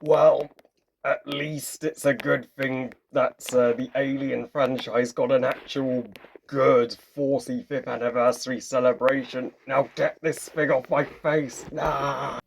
Well, at least it's a good thing that the Alien franchise got an actual good 45th anniversary celebration. Now get this thing off my face. Nah.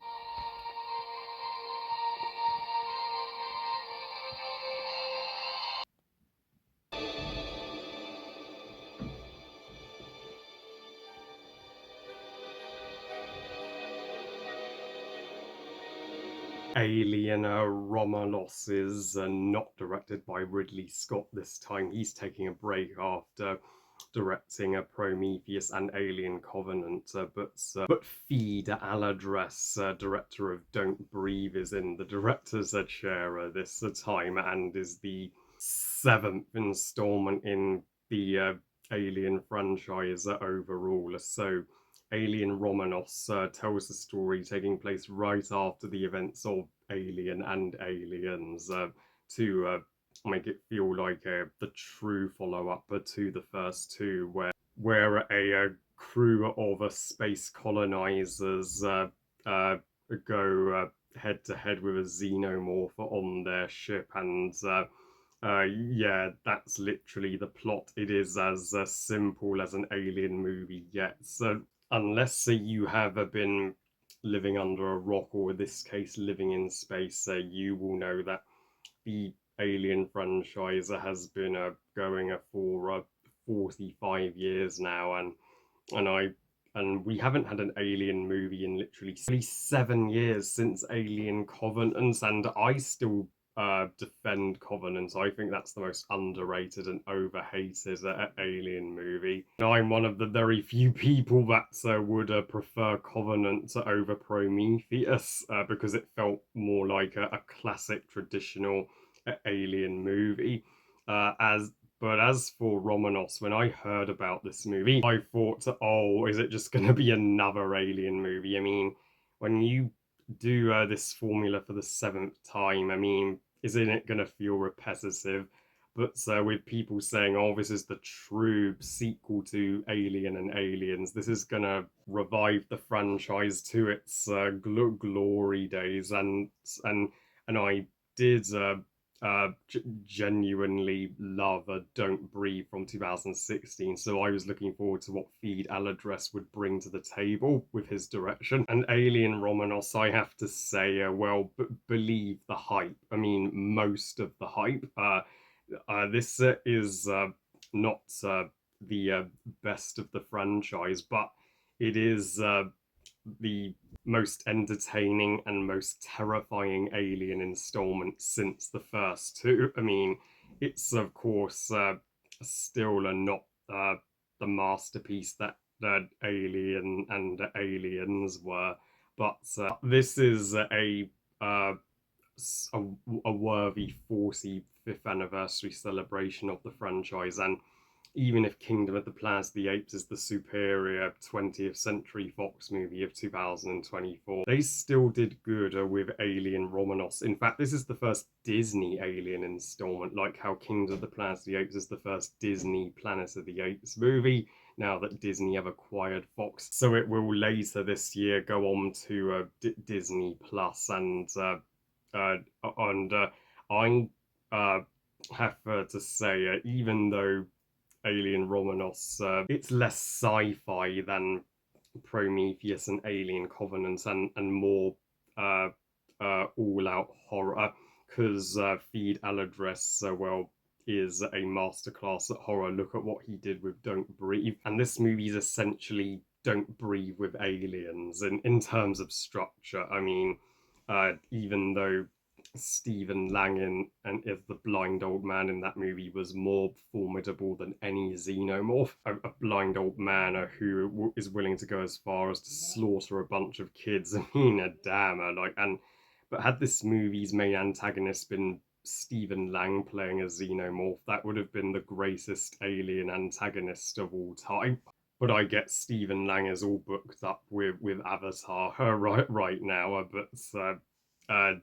Alien Romulus is not directed by Ridley Scott this time. He's taking a break after directing Prometheus and Alien Covenant, but Feed Aladress, director of Don't Breathe, is in the director's chair this time and is the seventh installment in the Alien franchise overall. So Alien Romulus tells the story taking place right after the events of Alien and Aliens to make it feel like the true follow-up to the first two, where a crew of space colonizers go head to head with a xenomorph on their ship, and yeah, that's literally the plot. It is as simple as an Alien movie gets. Unless you have been living under a rock, or in this case, living in space, you will know that the Alien franchise has been going for 45 years now, and I and we haven't had an Alien movie in literally 7 years since Alien Covenant, and I still defend Covenant. I think that's the most underrated and overhated Alien movie. I'm one of the very few people that would prefer Covenant over Prometheus because it felt more like a classic traditional Alien movie. As for Romanos, when I heard about this movie, I thought, oh, is it just going to be another Alien movie? I mean, when you do this formula for the seventh time, I mean, isn't it going to feel repetitive? But with people saying, oh, this is the true sequel to Alien and Aliens, this is going to revive the franchise to its glory days. And I did genuinely love Don't Breathe from 2016. So I was looking forward to what Feed Aladress would bring to the table with his direction. And Alien Romanos, I have to say, well, believe the hype. I mean, most of the hype. This is not the best of the franchise, but it is the most entertaining and most terrifying Alien installment since the first two. I mean, it's of course still not the masterpiece that Alien and Aliens were, but this is uh, a, a worthy 45th anniversary celebration of the franchise. And even if Kingdom of the Planet of the Apes is the superior 20th Century Fox movie of 2024, they still did good with Alien Romanos. In fact, this is the first Disney Alien installment, like how Kingdom of the Planet of the Apes is the first Disney Planet of the Apes movie, now that Disney have acquired Fox. So it will later this year go on to Disney Plus, and I have to say, even though Alien Romanos, it's less sci-fi than Prometheus and Alien Covenant, and more all-out horror, because Feed Aladress, well, is a masterclass at horror. Look at what he did with Don't Breathe, and this movie is essentially Don't Breathe with aliens in terms of structure. I mean, even though Stephen Lang and if the blind old man in that movie was more formidable than any xenomorph, a blind old man who is willing to go as far as to slaughter a bunch of kids. I mean, damn, but had this movie's main antagonist been Stephen Lang playing a xenomorph, that would have been the greatest alien antagonist of all time. But I get Stephen Lang is all booked up with Avatar right now, uh,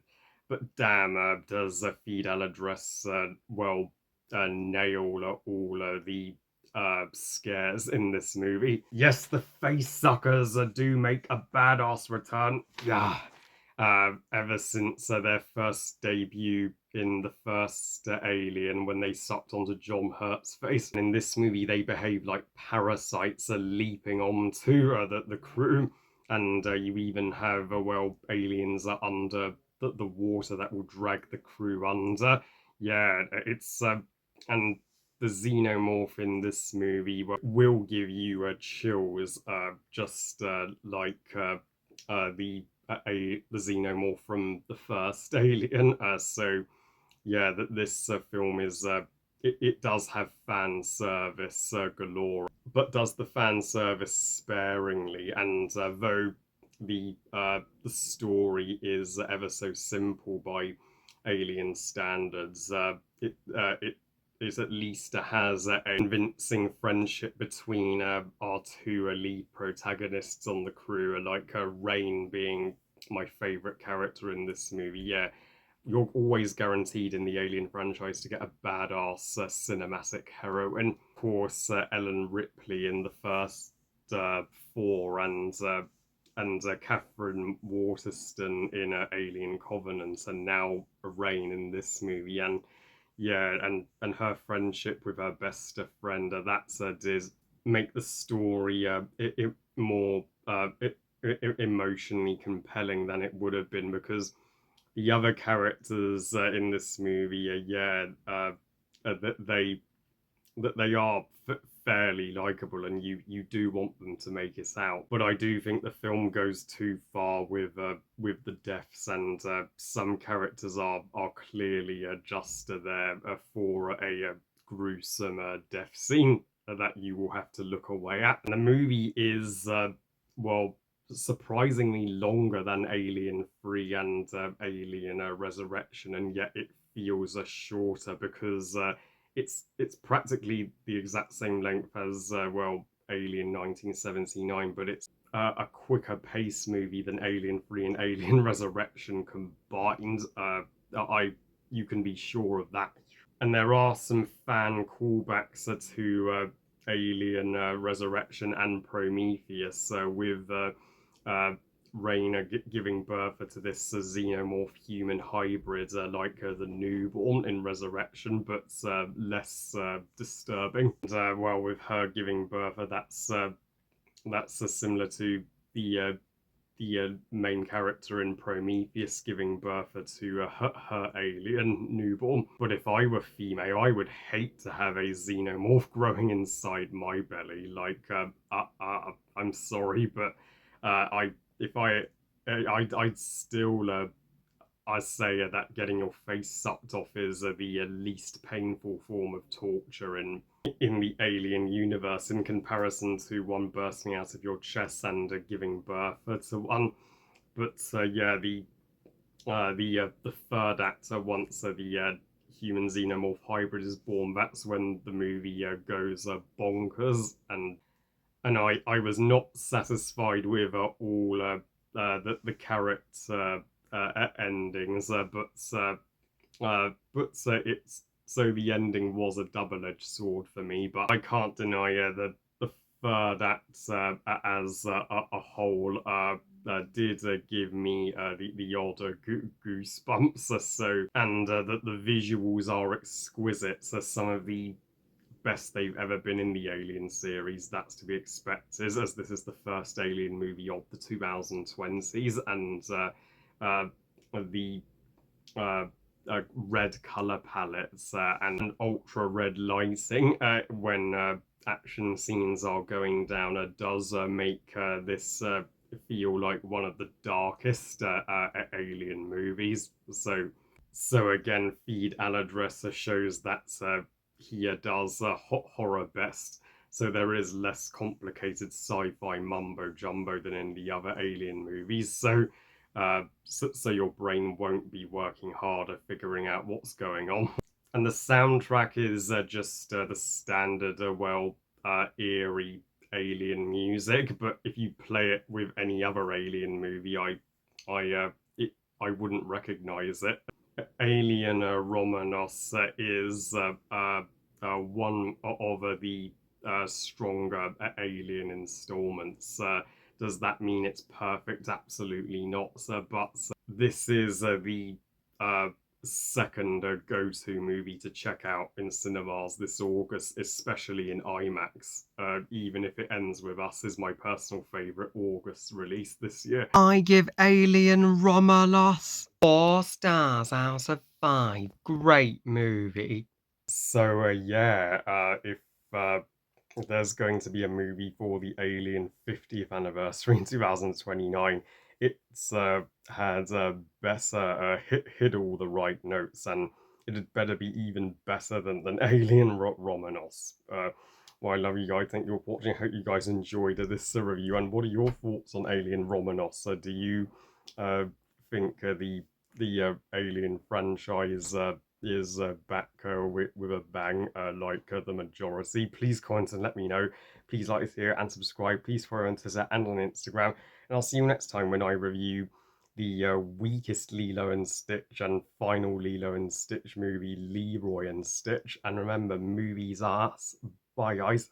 but damn, does Feed Aladress well nail all the scares in this movie? Yes, the face suckers do make a badass return. Yeah. ever since their first debut in the first Alien, when they sucked onto John Hurt's face. And in this movie, they behave like parasites are leaping onto the crew. And you even have, well, aliens are under the water that will drag the crew under. Yeah, it's and the xenomorph in this movie will give you chills, just like the xenomorph from the first Alien. So yeah, that this film is it does have fan service galore, but does the fan service sparingly. And though the story is ever so simple by Alien standards, it is at least has a convincing friendship between our two lead protagonists on the crew, like Rain being my favorite character in this movie. Yeah, you're always guaranteed in the Alien franchise to get a badass cinematic heroine. Of course, Ellen Ripley in the first four, and Catherine Waterston in Alien Covenant, and now Rain in this movie. And yeah, and her friendship with her best friend, that's did make the story more emotionally compelling than it would have been, because the other characters in this movie, yeah, that they are fairly likable, and you do want them to make it out. But I do think the film goes too far with the deaths, and some characters are clearly just there for a gruesome death scene that you will have to look away at. And the movie is well, surprisingly longer than Alien 3 and Alien Resurrection, and yet it feels shorter, because it's practically the exact same length as well, Alien 1979, but it's a quicker pace movie than Alien 3 and Alien Resurrection combined. I You can be sure of that. And there are some fan callbacks to Alien Resurrection and Prometheus, with Raina giving birth to this xenomorph human hybrid, like the newborn in Resurrection, but less disturbing. And, well, with her giving birth, that's similar to the main character in Prometheus giving birth to her alien newborn. But if I were female, I would hate to have a xenomorph growing inside my belly. Like, I'm sorry, but I if I'd still I say that getting your face sucked off is the least painful form of torture in the Alien universe, in comparison to one bursting out of your chest and giving birth to one. But yeah, the third act, once the human xenomorph hybrid is born, that's when the movie goes bonkers. And I was not satisfied with all the character endings, but it's so the ending was a double-edged sword for me. But I can't deny the third act as a whole did give me the odd goosebumps. And the visuals are exquisite. So some of the best they've ever been in the Alien series. That's to be expected, as this is the first Alien movie of the 2020s, and the red color palettes and ultra red lighting when action scenes are going down does make this feel like one of the darkest Alien movies. So again, Feed Aladressa shows that he does horror best. So there is less complicated sci-fi mumbo jumbo than in the other Alien movies. So your brain won't be working harder figuring out what's going on. And the soundtrack is just the standard, eerie Alien music. But if you play it with any other Alien movie, I wouldn't recognize it. Alien Romulus is one of the stronger Alien installments. Does that mean it's perfect? Absolutely not. But This is the uh, second go-to movie to check out in cinemas this August, especially in IMAX. Even if it ends with Us, is my personal favorite August release this year. I give Alien Romulus 4 stars out of 5. Great movie. So yeah, uh, there's going to be a movie for the Alien 50th anniversary in 2029, it's had better hit all the right notes, and it had better be even better than Alien Romanos. Well, I love you guys. Thank you for watching. I hope you guys enjoyed this review. And what are your thoughts on Alien Romanos? Do you uh, think the Alien franchise is back with a bang, like the majority? Please comment and let me know. Please like this video and subscribe. Please follow on Twitter and on Instagram. And I'll see you next time when I review the weakest Lilo and Stitch and final Lilo and Stitch movie, Leroy and Stitch. And remember, movies are us. Bye, guys.